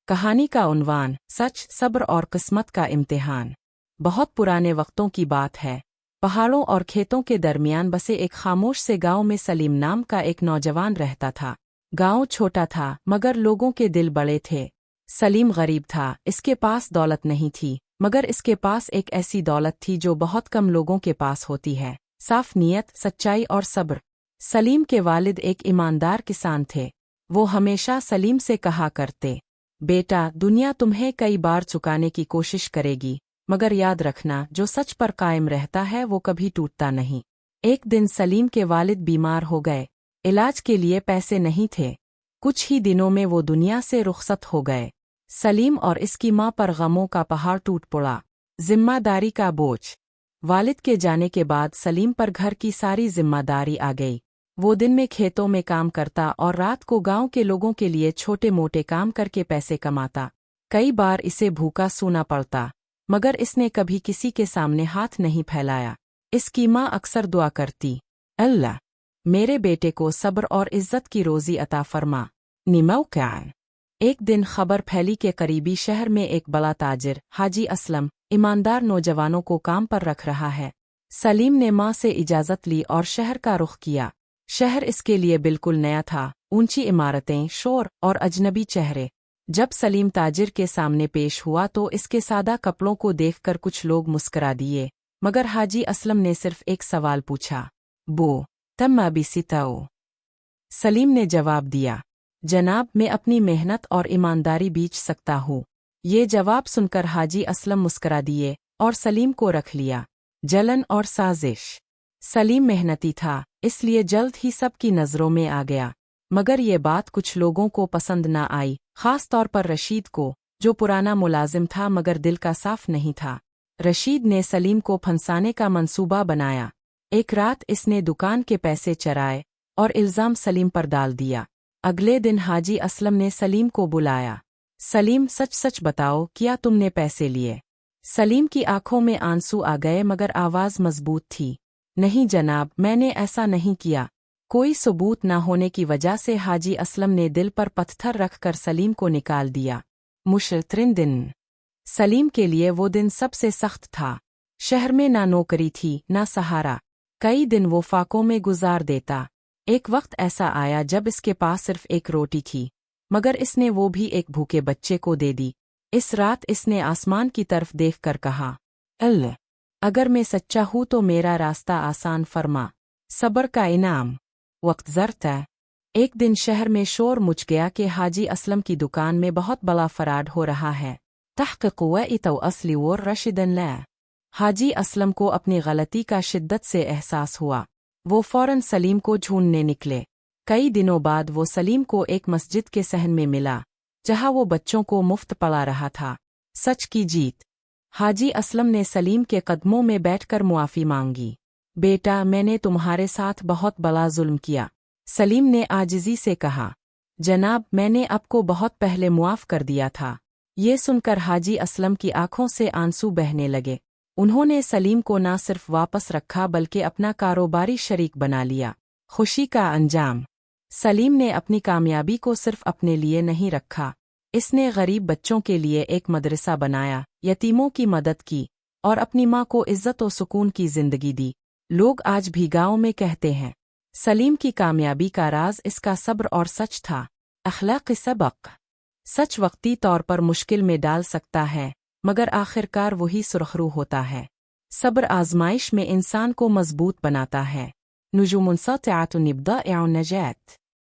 कहानी का उन्वान सच, सब्र और किस्मत का इम्तिहान। बहुत पुराने वक्तों की बात है। पहाड़ों और खेतों के दरमियान बसे एक खामोश से गांव में सलीम नाम का एक नौजवान रहता था। गांव छोटा था मगर लोगों के दिल बड़े थे। सलीम गरीब था, इसके पास दौलत नहीं थी, मगर इसके पास एक ऐसी दौलत थी जो बहुत कम लोगों के पास होती है, साफ नीयत, सच्चाई और सब्र। सलीम के वालिद एक ईमानदार किसान थे। वो हमेशा सलीम से कहा करते, बेटा, दुनिया तुम्हें कई बार चुकाने की कोशिश करेगी, मगर याद रखना, जो सच पर कायम रहता है वो कभी टूटता नहीं। एक दिन सलीम के वालिद बीमार हो गए। इलाज के लिए पैसे नहीं थे। कुछ ही दिनों में वो दुनिया से रुखसत हो गए। सलीम और इसकी माँ पर गमों का पहाड़ टूट पड़ा, जिम्मेदारी का बोझ। वालिद के जाने के बाद सलीम पर घर की सारी जिम्मेदारी आ गई। वो दिन में खेतों में काम करता और रात को गांव के लोगों के लिए छोटे मोटे काम करके पैसे कमाता। कई बार इसे भूखा सूना पड़ता, मगर इसने कभी किसी के सामने हाथ नहीं फैलाया। इसकी माँ अक्सर दुआ करती, अल्लाह मेरे बेटे को सब्र और इज्जत की रोजी अता फरमा। निमौकान। एक दिन खबर फैली कि करीबी शहर में एक बड़ा ताजिर, हाजी असलम, ईमानदार नौजवानों को काम पर रख रहा है। सलीम ने माँ से इजाज़त ली और शहर का रुख किया। शहर इसके लिए बिल्कुल नया था, ऊंची इमारतें, शोर और अजनबी चेहरे। जब सलीम ताजिर के सामने पेश हुआ तो इसके सादा कपड़ों को देखकर कुछ लोग मुस्करा दिए, मगर हाजी असलम ने सिर्फ एक सवाल पूछा, बो तम बिसिताओ। सलीम ने जवाब दिया, जनाब, मैं अपनी मेहनत और ईमानदारी बेच सकता हूँ। ये जवाब सुनकर हाजी असलम मुस्करा दिए और सलीम को रख लिया। जलन और साजिश। सलीम मेहनती था, इसलिए जल्द ही सबकी नज़रों में आ गया, मगर ये बात कुछ लोगों को पसंद ना आई, खास तौर पर रशीद को, जो पुराना मुलाजिम था मगर दिल का साफ नहीं था। रशीद ने सलीम को फंसाने का मंसूबा बनाया। एक रात इसने दुकान के पैसे चराए और इल्ज़ाम सलीम पर डाल दिया। अगले दिन हाजी असलम ने सलीम को बुलाया। सलीम, सच सच बताओ, क्या तुमने पैसे लिए? सलीम की आंखों में आंसू आ गए मगर आवाज़ मजबूत थी, नहीं जनाब, मैंने ऐसा नहीं किया। कोई सबूत न होने की वजह से हाजी असलम ने दिल पर पत्थर रखकर सलीम को निकाल दिया। मुश्किल दिन। सलीम के लिए वो दिन सबसे सख्त था। शहर में ना नौकरी थी, ना सहारा। कई दिन वो फाकों में गुजार देता। एक वक्त ऐसा आया जब इसके पास सिर्फ एक रोटी थी, मगर इसने वो भी एक भूखे बच्चे को दे दी। इस रात इसने आसमान की तरफ देखकर कहा, अल्लाह, अगर मैं सच्चा हूँ तो मेरा रास्ता आसान फरमा। सब्र का इनाम। वक्त ज़रता। एक दिन शहर में शोर मच गया कि हाजी असलम की दुकान में बहुत बड़ा फराड हो रहा है। तहक़ीक़ हुई तो असली वो रशीदन ला। हाजी असलम को अपनी गलती का शिद्दत से एहसास हुआ। वो फौरन सलीम को ढूंढने निकले। कई दिनों बाद वो सलीम को एक मस्जिद के सहन में मिला, जहाँ वो बच्चों को मुफ्त पढ़ा रहा था। सच की जीत। हाजी असलम ने सलीम के कदमों में बैठकर मुआफ़ी मांगी। बेटा, मैंने तुम्हारे साथ बहुत बड़ा जुल्म किया। सलीम ने आजिज़ी से कहा, जनाब, मैंने आपको बहुत पहले मुआफ़ कर दिया था। ये सुनकर हाजी असलम की आंखों से आंसू बहने लगे। उन्होंने सलीम को न सिर्फ वापस रखा बल्कि अपना कारोबारी शरीक बना लिया। खुशी का अंजाम। सलीम ने अपनी कामयाबी को सिर्फ अपने लिए नहीं रखा, इसने गरीब बच्चों के लिए एक मदरसा बनाया, यतीमों की मदद की और अपनी माँ को इज्जत और सुकून की जिंदगी दी। लोग आज भी गाँव में कहते हैं, सलीम की कामयाबी का राज इसका सब्र और सच था। अखलाक़ी सबक। सच वक्ती तौर पर मुश्किल में डाल सकता है, मगर आखिरकार वही सुरखरू होता है। सब्र आजमाइश में इंसान को मजबूत बनाता है। नुजूमुन सतिआतुन निब्दाइउन नजात।